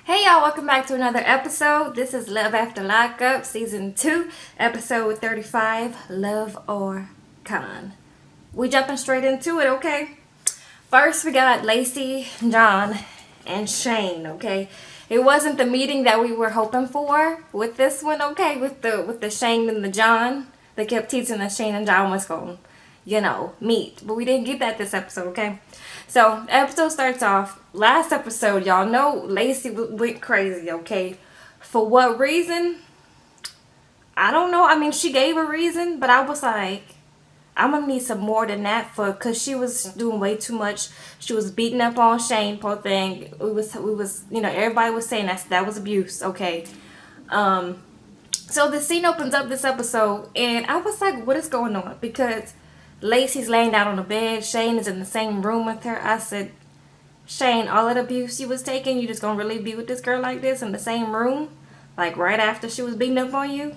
Hey y'all, welcome back to another episode. This is Love After Lockup, Season 2, Episode 35, Love or Con. We jumping straight into it, okay? First, we got Lacey, John, and Shane, okay? It wasn't the meeting that we were hoping for with this one, okay? With the Shane and the John. They kept teasing us Shane and John was going, meet. But we didn't get that this episode, okay? So, the episode starts off. Last episode, y'all know Lacey went crazy, okay? For what reason? I don't know. I mean, she gave a reason, but I was like, I'm gonna need some more than that because she was doing way too much. She was beating up on Shane, poor thing. We was, everybody was saying that was abuse, okay? So the scene opens up this episode, and I was like, what is going on? Because Lacey's laying down on the bed. Shane is in the same room with her. I said, Shane, all that abuse you was taking, you just gonna really be with this girl like this in the same room? Like right after she was beating up on you?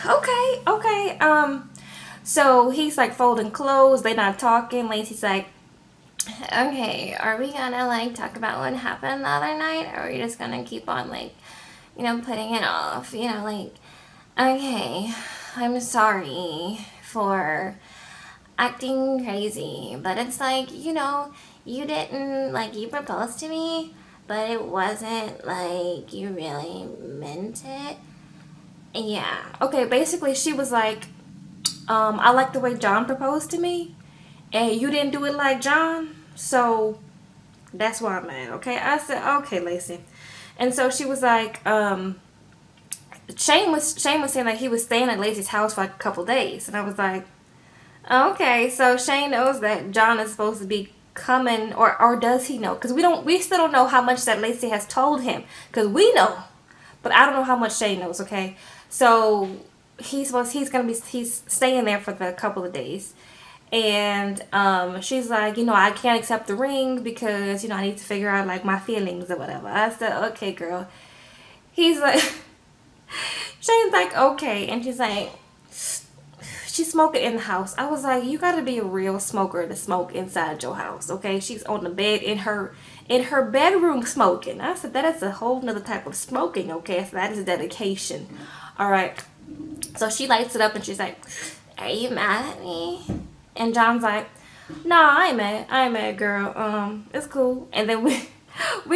Okay. So he's like folding clothes. They not talking. Lacey's like, okay, are we gonna like talk about what happened the other night? Or are we just gonna keep on like, putting it off? Okay, I'm sorry for acting crazy, but it's like, you didn't, like, you proposed to me, but it wasn't like you really meant it. Yeah. Okay, basically, she was like, I like the way John proposed to me, and you didn't do it like John, so that's why I'm mad, okay? I said, okay, Lacey. And so she was like, Shane was saying that he was staying at Lacey's house for like a couple days, and I was like, okay, so Shane knows that John is supposed to be coming, or does he know? Because we still don't know how much that Lacey has told him. Because we know, but I don't know how much Shane knows. Okay, so he's staying there for the couple of days, and she's like, I can't accept the ring because I need to figure out like my feelings or whatever. I said, okay, girl. He's like, Shane's like, okay, and she's smoking in the house. I was like, you gotta be a real smoker to smoke inside your house, okay? She's on the bed in her bedroom smoking. I said that is a whole nother type of smoking, okay? So that is dedication. Alright. So she lights it up and she's like, are you mad at me? And John's like, nah, I ain't mad, girl. It's cool. And then we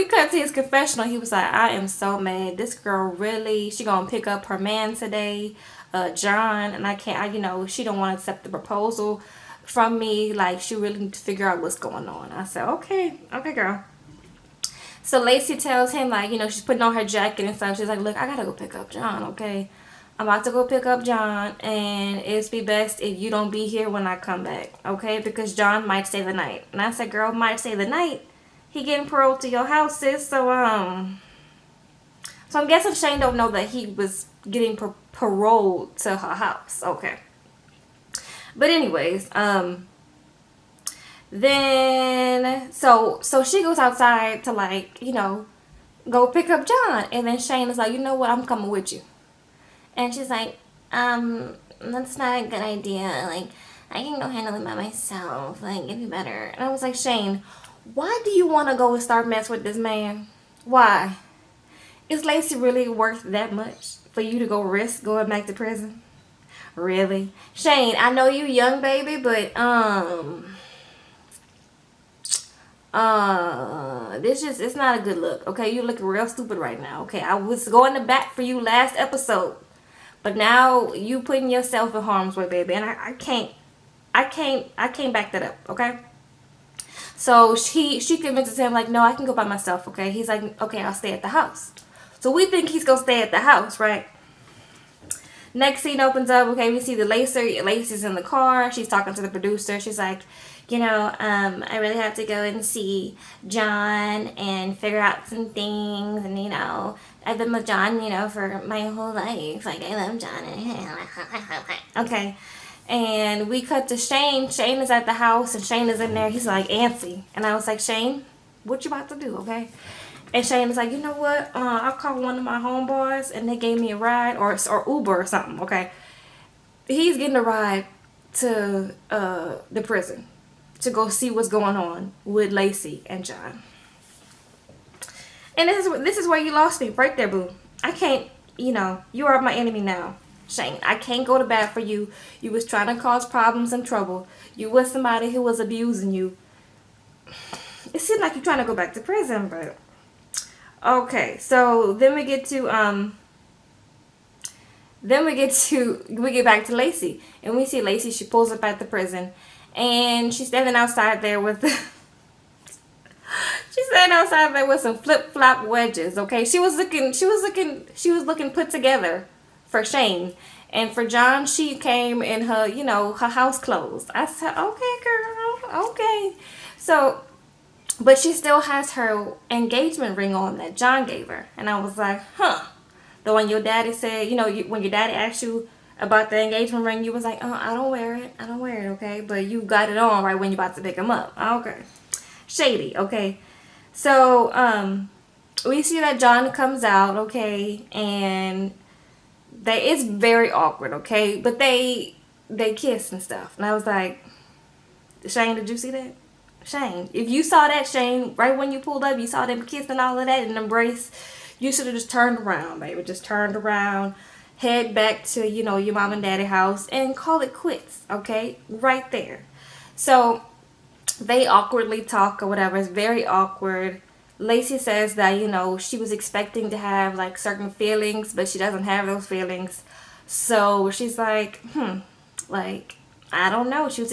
cut to his confessional. He was like, I am so mad. This girl really, she gonna pick up her man today, John, and I can't, she don't want to accept the proposal from me. Like, she really need to figure out what's going on. I said, okay, girl. So Lacey tells him, like, she's putting on her jacket and stuff. She's like, look, I gotta go pick up John, okay? I'm about to go pick up John, and it's be best if you don't be here when I come back, okay? Because John might stay the night. And I said, girl, might stay the night. He getting paroled to your house, sis. So I'm guessing Shane don't know that he was getting paroled to her house. Okay. But anyways, then so she goes outside to like, go pick up John, and then Shane is like, you know what, I'm coming with you. And she's like, that's not a good idea. Like, I can go handle it by myself. Like, it'd be better. And I was like, Shane, why do you want to go and start mess with this man? Why? Is Lacey really worth that much for you to go risk going back to prison? Really? Shane, I know you young, baby, but, it's not a good look, okay? You looking real stupid right now, okay? I was going to bat for you last episode, but now you putting yourself in harm's way, baby, and I can't back that up, okay? So she convinces him, like, no, I can go by myself, okay? He's like, okay, I'll stay at the house. So we think he's gonna stay at the house, right? Next scene opens up, okay, we see the Lacey's in the car. She's talking to the producer. She's like, I really have to go and see John and figure out some things. And, I've been with John, for my whole life. Like, I love John. Okay. And we cut to Shane. Shane is at the house, and Shane is in there. He's like antsy. And I was like, Shane, what you about to do, okay? And Shane is like, you know what? I'll call one of my homeboys, and they gave me a ride, or Uber or something, okay? He's getting a ride to the prison to go see what's going on with Lacey and John. And this is where you lost me right there, boo. I can't. You are my enemy now, Shane. I can't go to bat for you. You was trying to cause problems and trouble. You was somebody who was abusing you. It seemed like you're trying to go back to prison, but okay. So we get back to Lacey, and we see Lacey. She pulls up at the prison, and she's standing outside there with she's standing outside there with some flip flop wedges. Okay, she was looking put together for Shane, and for John, she came in her house clothes. I said, okay, girl, okay. So, but she still has her engagement ring on that John gave her, and I was like, huh. The one your daddy said, when your daddy asked you about the engagement ring, you was like, oh, I don't wear it. I don't wear it, okay? But you got it on right when you're about to pick him up. Okay. Shady, okay? So, we see that John comes out, okay? And it's very awkward, okay? But they kiss and stuff. And I was like, Shane, did you see that? Shane, if you saw that, Shane, right when you pulled up, you saw them kiss and all of that and embrace, you should have just turned around, baby. Just turned around, head back to, your mom and daddy house and call it quits, okay? Right there. So they awkwardly talk or whatever. It's very awkward. Lacey says that, she was expecting to have like certain feelings, but she doesn't have those feelings. So she's like, like, I don't know. She was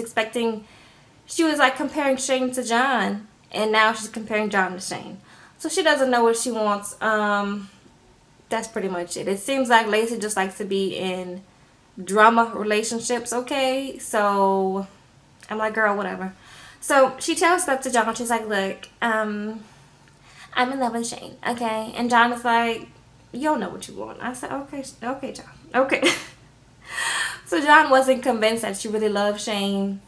like comparing Shane to John, and now she's comparing John to Shane. So she doesn't know what she wants. That's pretty much it. It seems like Lacey just likes to be in drama relationships, okay? So I'm like, girl, whatever. So she tells stuff to John. She's like, look, I'm in love with Shane, okay? And John is like, you don't know what you want. I said, okay, John, okay. So John wasn't convinced that she really loved Shane.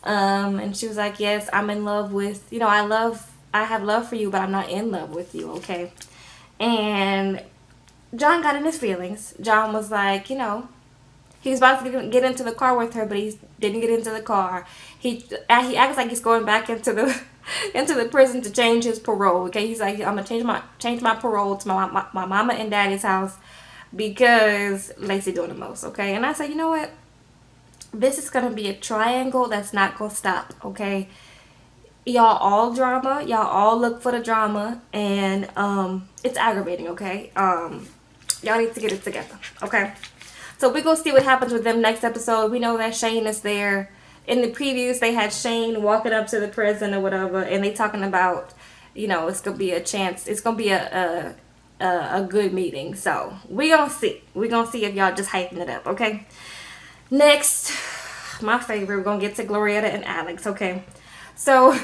And she was like, yes, I'm in love with, I have love for you, but I'm not in love with you, okay? And John got in his feelings. John was like, he was about to get into the car with her, but he didn't get into the car. He acts like he's going back into the into the prison to change his parole. Okay, he's like, I'm gonna change my parole to my mama and daddy's house because Lacey doing the most. Okay, and I said, you know what? This is gonna be a triangle that's not gonna stop. Okay, y'all all drama. Y'all all look for the drama, and it's aggravating. Okay, y'all need to get it together. Okay. So we're going to see what happens with them next episode. We know that Shane is there. In the previews, they had Shane walking up to the prison or whatever, and they talking about, it's going to be a chance. It's going to be a good meeting. So we're going to see. We're going to see if y'all just hyping it up, okay? Next, my favorite, we're going to get to Glorietta and Alex, okay? So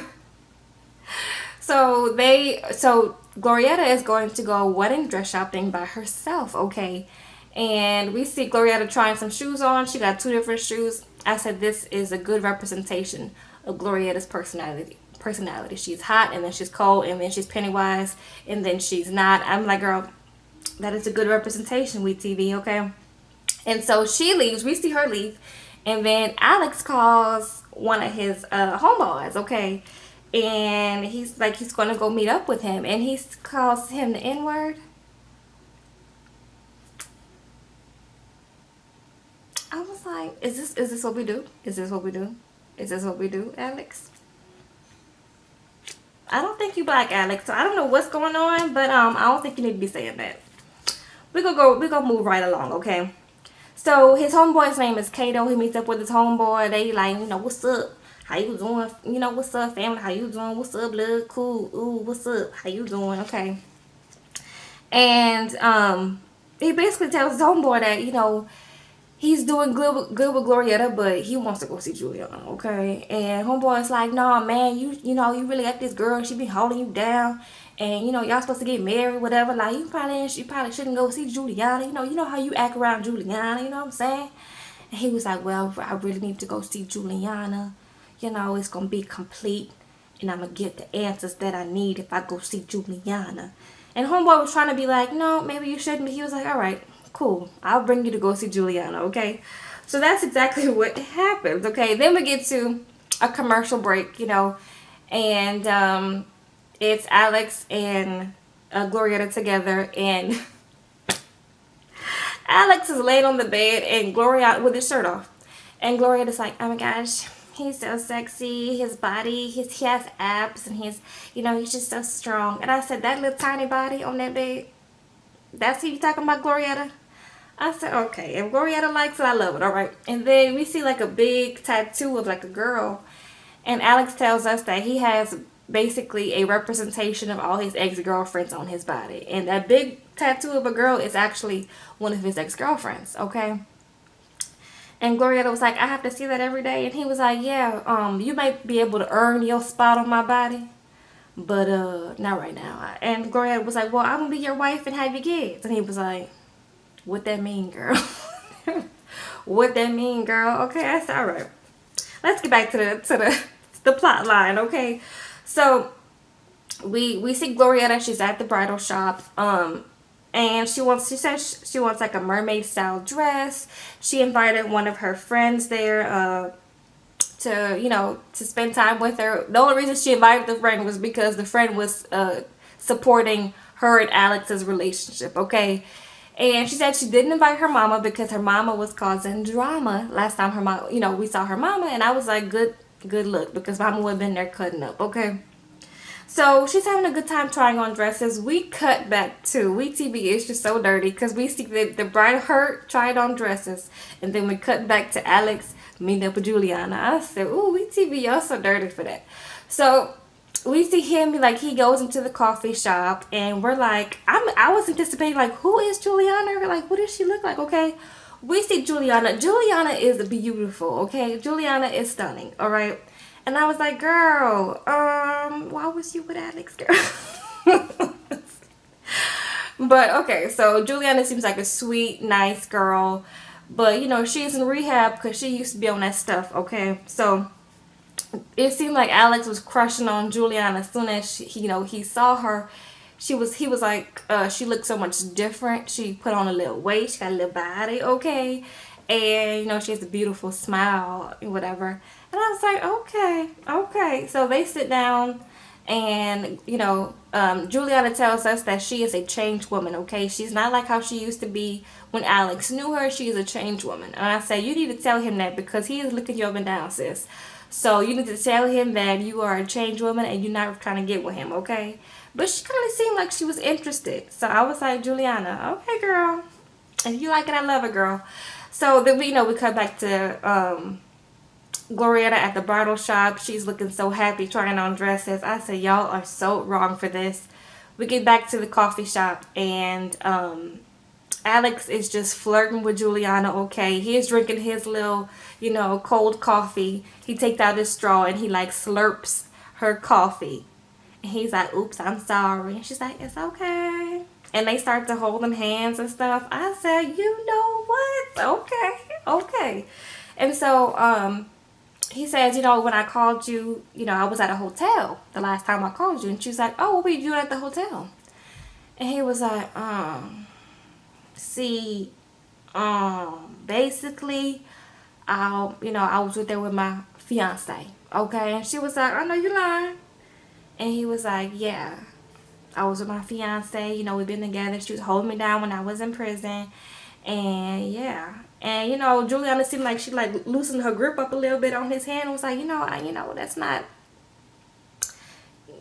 Glorietta is going to go wedding dress shopping by herself, okay? And we see Glorietta trying some shoes on. She got 2 different shoes. I said this is a good representation of Glorietta's personality. She's hot, and then she's cold, and then she's Pennywise, and then she's not. I'm like, girl, that is a good representation, with TV, okay? And so she leaves. We see her leave. And then Alex calls one of his homeboys, okay? And he's going to go meet up with him. And he calls him the N-word. I was like, is this what we do? Is this what we do? Is this what we do, Alex? I don't think you black, Alex. So I don't know what's going on, but I don't think you need to be saying that. We're gonna move right along, okay? So his homeboy's name is Kato. He meets up with his homeboy. They like, what's up? How you doing? What's up, family? How you doing? What's up, blood? Cool. Ooh, what's up? How you doing? Okay. And he basically tells his homeboy that, he's doing good with Glorietta, but he wants to go see Juliana, okay? And homeboy's like, nah, man, you really got this girl. She be holding you down, and y'all supposed to get married, whatever. Like, you probably shouldn't go see Juliana. You know how you act around Juliana. You know what I'm saying? And he was like, well, I really need to go see Juliana. It's gonna be complete, and I'm gonna get the answers that I need if I go see Juliana. And homeboy was trying to be like, no, maybe you shouldn't. But he was like, all right. Cool. I'll bring you to go see Juliana, okay? So that's exactly what happens, okay? Then we get to a commercial break, and it's Alex and Glorietta together, and Alex is laying on the bed and Glorietta with his shirt off. And Glorietta's like, oh my gosh, he's so sexy. His body, he has abs, and he's just so strong. And I said, that little tiny body on that bed, that's who you talking about, Glorietta? I said, okay, if Glorietta likes it, I love it, all right. And then we see like a big tattoo of like a girl. And Alex tells us that he has basically a representation of all his ex-girlfriends on his body. And that big tattoo of a girl is actually one of his ex-girlfriends, okay? And Glorietta was like, I have to see that every day. And he was like, yeah, you might be able to earn your spot on my body, but not right now. And Glorietta was like, well, I'm going to be your wife and have your kids. And he was like, what that mean, girl? What that mean, girl? Okay, that's all right. Let's get back to the plot line, okay? So we see Glorietta. She's at the bridal shop, and she says she wants like a mermaid style dress. She invited one of her friends there to spend time with her. The only reason she invited the friend was because the friend was supporting her and Alex's relationship, okay? And she said she didn't invite her mama because her mama was causing drama last time her mom, we saw her mama, and I was like, good look, because mama would have been there cutting up, okay? So she's having a good time trying on dresses. We cut back to, WeTV is just so dirty, because we see the bride her tried on dresses, and then we cut back to Alex meeting up with Juliana. I said, ooh, WeTV, y'all so dirty for that. So we see him, like, he goes into the coffee shop, and we're like, I was anticipating, like, who is Juliana? Like, what does she look like? Okay, we see Juliana. Juliana is beautiful, okay? Juliana is stunning, all right? And I was like, girl, why was you with Alex, girl? But, okay, so Juliana seems like a sweet, nice girl, but, she's in rehab because she used to be on that stuff, okay? So it seemed like Alex was crushing on Juliana as soon as he saw her. He was like, she looked so much different. She put on a little weight. She got a little body, okay? And, she has a beautiful smile and whatever. And I was like, okay. So they sit down, and, Juliana tells us that she is a changed woman, okay? She's not like how she used to be when Alex knew her. She is a changed woman. And I say, you need to tell him that, because he is looking you up and down, sis. So you need to tell him that you are a changed woman and you're not trying to get with him, okay? But she kind of seemed like she was interested. So I was like, Juliana, okay, girl. If you like it, I love it, girl. So then we cut back to Glorietta at the bridal shop. She's looking so happy trying on dresses. I said, y'all are so wrong for this. We get back to the coffee shop, and Alex is just flirting with Juliana, okay? He is drinking his little, cold coffee. He takes out his straw and he like slurps her coffee. And he's like, oops, I'm sorry. And she's like, it's okay. And they start to hold them hands and stuff. I said, you know what? Okay. And so he says, when I called you, I was at a hotel the last time I called you. And she was like, oh, what were you doing at the hotel? And he was like, see, basically, I was there with my fiance, okay? And she was like, I know you lying. And he was like, yeah, I was with my fiance, we've been together. She was holding me down when I was in prison. And yeah. And, Juliana seemed like she like loosened her grip up a little bit on his hand and was like,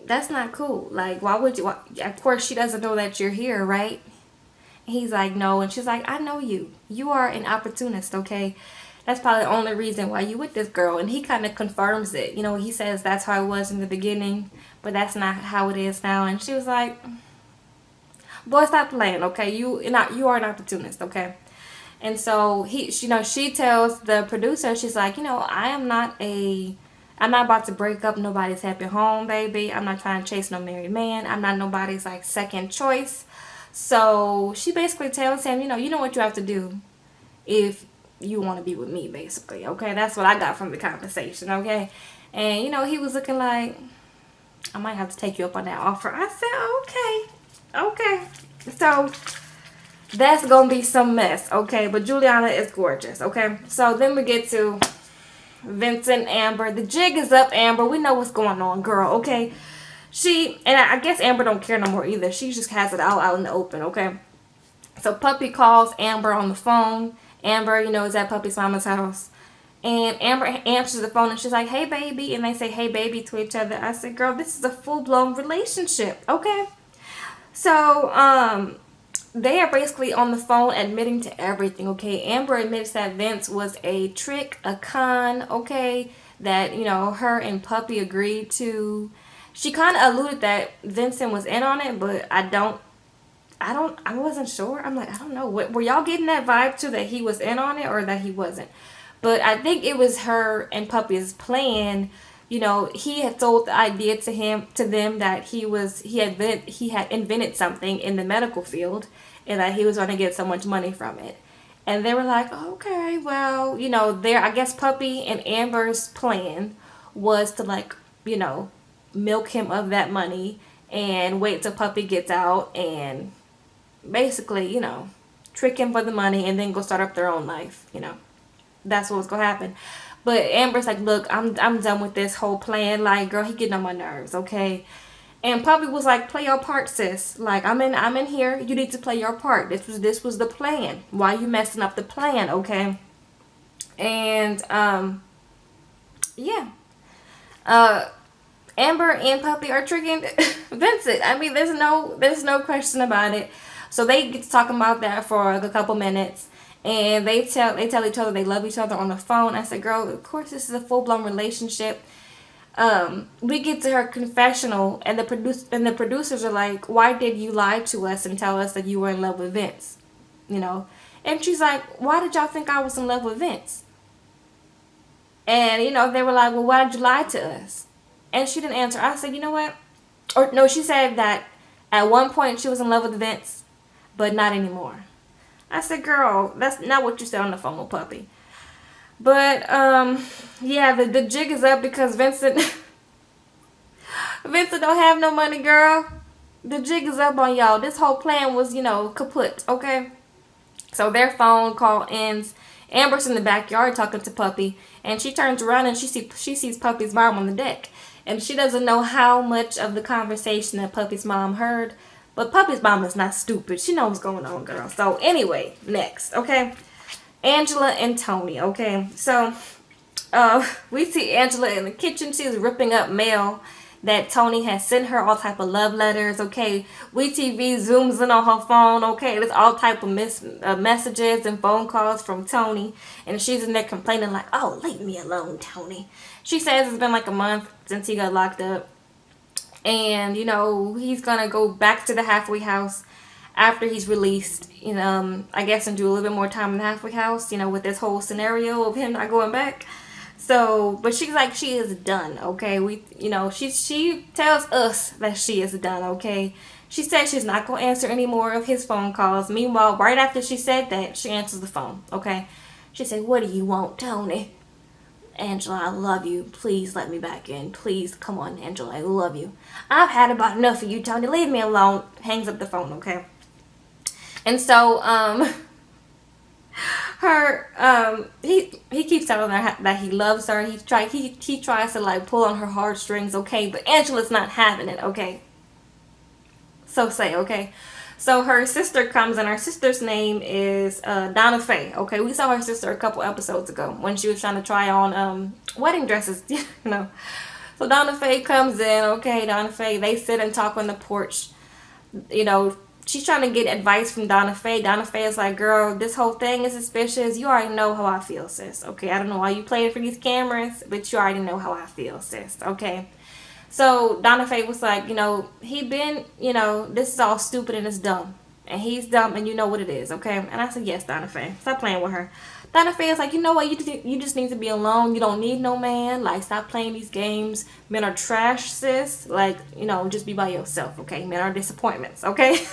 that's not cool. Like, why would you? Of course, she doesn't know that you're here, right? And he's like, no. And she's like, I know you. You are an opportunist, okay? That's probably the only reason why you with this girl. And he kind of confirms it. He says that's how it was in the beginning, but that's not how it is now. And she was like, boy, stop playing, okay? You are an opportunist, okay? And so she tells the producer, she's like, I'm not about to break up nobody's happy home, baby. I'm not trying to chase no married man. I'm not nobody's like second choice. So she basically tells him, you know what you have to do if you want to be with me, basically, okay? That's what I got from the conversation, okay? And, he was looking like, I might have to take you up on that offer. I said, okay. So that's going to be some mess, okay? But Juliana is gorgeous, okay? So then we get to Vincent, Amber. The jig is up, Amber. We know what's going on, girl, okay? And I guess Amber don't care no more either. She just has it out in the open, okay? So Puppy calls Amber on the phone. Amber, is at Puppy's mama's house. And Amber answers the phone and she's like, hey, baby. And they say, hey, baby, to each other. I said, girl, this is a full-blown relationship, okay? So, they are basically on the phone admitting to everything, okay? Amber admits that Vince was a trick, a con, okay? That, her and Puppy agreed to. She kind of alluded that Vincent was in on it, but I wasn't sure. I'm like, I don't know. Were y'all getting that vibe too, that he was in on it or that he wasn't? But I think it was her and Puppy's plan. He had sold the idea to them that he had invented something in the medical field and that he was going to get so much money from it. And they were like, okay, well, I guess Puppy and Amber's plan was to, like, milk him of that money and wait till Puppy gets out and basically, trick him for the money and then go start up their own life. That's what was going to happen. But Amber's like, look, I'm done with this whole plan. Like, girl, he getting on my nerves, okay? And Puppy was like, play your part, sis. Like, I'm in here. You need to play your part. This was the plan. Why you messing up the plan, okay? And yeah. Amber and Puppy are tricking Vincent. I mean, there's no question about it. So they get to talking about that for a couple minutes. And they tell each other they love each other on the phone. I said, girl, of course this is a full-blown relationship. We get to her confessional, and the producers are like, why did you lie to us and tell us that you were in love with Vince? And she's like, why did y'all think I was in love with Vince? And, they were like, well, why did you lie to us? And she didn't answer. I said, you know what? Or no, she said that at one point she was in love with Vince, but not anymore. I said, girl, that's not what you said on the phone with Puppy. But, yeah, the jig is up because Vincent don't have no money, girl. The jig is up on y'all. This whole plan was, kaput, okay? So their phone call ends. Amber's in the backyard talking to Puppy, and she turns around and she sees Puppy's mom on the deck. And she doesn't know how much of the conversation that Puppy's mom heard. But Puppy's mom is not stupid. She knows what's going on, girl. So anyway, next, okay? Angela and Tony, okay? So we see Angela in the kitchen. She's ripping up mail that Tony has sent her, all type of love letters, okay? WeTV zooms in on her phone, okay? There's all type of messages and phone calls from Tony. And she's in there complaining like, oh, leave me alone, Tony. She says it's been like a month since he got locked up. And, he's going to go back to the halfway house after he's released. I guess, and do a little bit more time in the halfway house, with this whole scenario of him not going back. So, but she's like, she is done, okay? She tells us that she is done, okay? She said she's not going to answer any more of his phone calls. Meanwhile, right after she said that, she answers the phone, okay? She said, what do you want, Tony? Angela, I love you. Please let me back in. Please, come on, Angela, I love you. I've had about enough of you, Tony. Leave me alone. Hangs up the phone, okay? And so, he keeps telling her that he loves her. He tries to, like, pull on her heartstrings, okay? But Angela's not having it, okay? So say, okay? So her sister comes, and her sister's name is Donna Faye. Okay, we saw her sister a couple episodes ago when she was trying to try on wedding dresses, So Donna Faye comes in. Okay, Donna Faye. They sit and talk on the porch. She's trying to get advice from Donna Faye. Donna Faye is like, girl, this whole thing is suspicious. You already know how I feel, sis. Okay, I don't know why you playing for these cameras, but you already know how I feel, sis. Okay. So Donna Faye was like, this is all stupid and it's dumb. And he's dumb and you know what it is, okay? And I said, yes, Donna Faye. Stop playing with her. Donna Faye is like, you know what? You just need to be alone. You don't need no man. Like, stop playing these games. Men are trash, sis. Like, just be by yourself, okay? Men are disappointments, okay?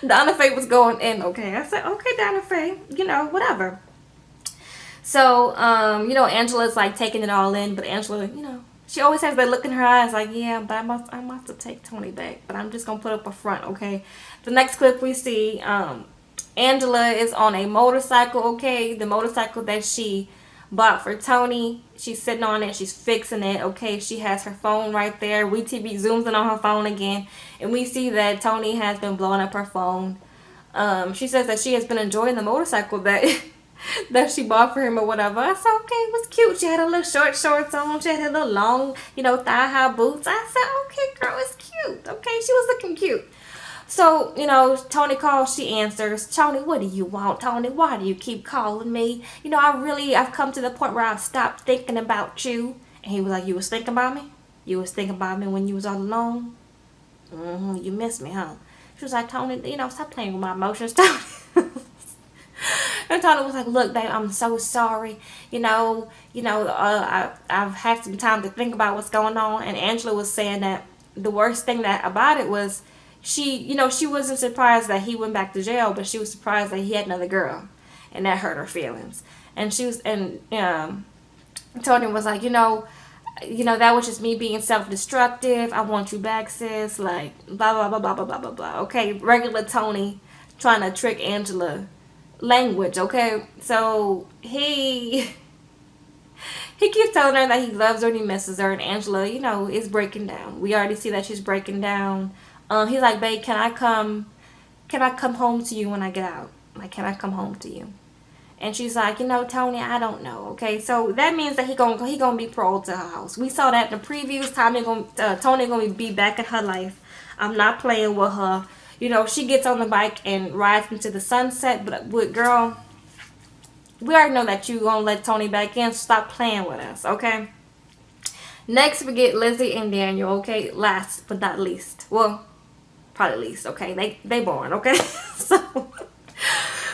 Donna Faye was going in, okay? I said, okay, Donna Faye, whatever. So, Angela's like taking it all in, but Angela, she always has that look in her eyes like, yeah, but I'm about to take Tony back. But I'm just going to put up a front, okay? The next clip we see, Angela is on a motorcycle, okay? The motorcycle that she bought for Tony. She's sitting on it. She's fixing it. Okay, she has her phone right there. WeTV zooms in on her phone again, and we see that Tony has been blowing up her phone. She says that she has been enjoying the motorcycle that that she bought for him or whatever. I said, okay, it was cute. She had a little short shorts on. She had her little long, thigh-high boots. I said, okay, girl, it's cute. Okay, she was looking cute. So, Tony calls, she answers. Tony, what do you want, Tony? Why do you keep calling me? I've come to the point where I've stopped thinking about you. And he was like, you was thinking about me? You was thinking about me when you was all alone? You missed me, huh? She was like, Tony, stop playing with my emotions, Tony. And Tony was like, look, babe, I'm so sorry. I've had some time to think about what's going on. And Angela was saying that the worst thing about it was she wasn't surprised that he went back to jail, but she was surprised that he had another girl. And that hurt her feelings. And Tony was like, that was just me being self-destructive. I want you back, sis. Like, blah, blah, blah, blah, blah, blah, blah, blah. Okay, regular Tony trying to trick Angela language, okay? So he keeps telling her that he loves her and he misses her, and Angela, is breaking down. We already see that she's breaking down. He's like, babe, can I come home to you when I get out? Like, can I come home to you? And she's like, Tony, I don't know, okay? So that means that he gonna be paroled to her house. We saw that in the previews. Tony gonna be back in her life. I'm not playing with her. She gets on the bike and rides into the sunset. But girl, we already know that you gonna let Tony back in. So stop playing with us, okay? Next, we get Lizzie and Daniel, okay? Last but not least. Well, probably least, okay? They born, okay?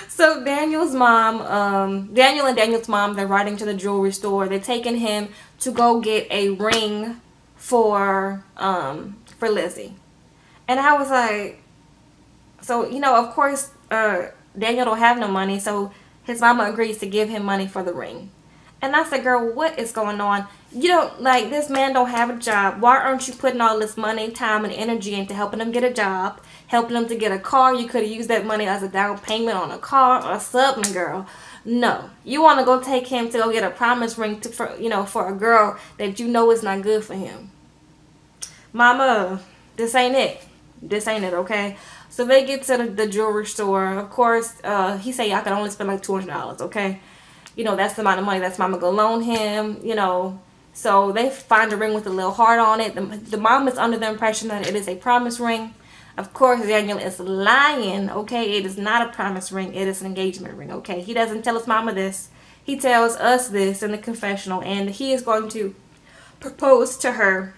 So Daniel and Daniel's mom, they're riding to the jewelry store. They're taking him to go get a ring for Lizzie. And I was like, so, of course, Daniel don't have no money, so his mama agrees to give him money for the ring. And I said, girl, what is going on? This man don't have a job. Why aren't you putting all this money, time, and energy into helping him get a job, helping him to get a car? You could have used that money as a down payment on a car or something, girl. No. You want to go take him to go get a promise ring for a girl that is not good for him. Mama, this ain't it. This ain't it, okay? So they get to the jewelry store. Of course, he said y'all can only spend like $200, okay? That's the amount of money that's mama gonna loan him, So they find a ring with a little heart on it. The mom is under the impression that it is a promise ring. Of course, Daniel is lying, okay? It is not a promise ring. It is an engagement ring, okay? He doesn't tell his mama this. He tells us this in the confessional, and he is going to propose to her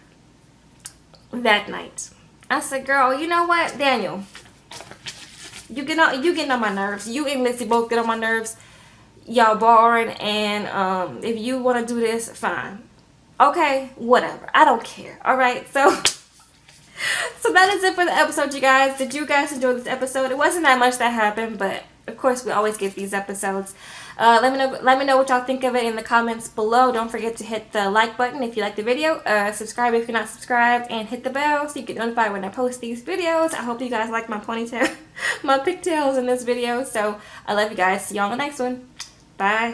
that night. I said, girl, you know what, Daniel? You getting on my nerves. You and Lacey both get on my nerves. Y'all boring, and if you want to do this, fine. Okay, whatever. I don't care. All right, so that is it for the episode, you guys. Did you guys enjoy this episode? It wasn't that much that happened, but of course we always get these episodes. Let me know what y'all think of it in the comments below. Don't forget to hit the like button if you like the video. Subscribe if you're not subscribed, and hit the bell so you get notified when I post these videos. I hope you guys like my ponytail, my pigtails in this video. So I love you guys. See y'all on the next one. Bye.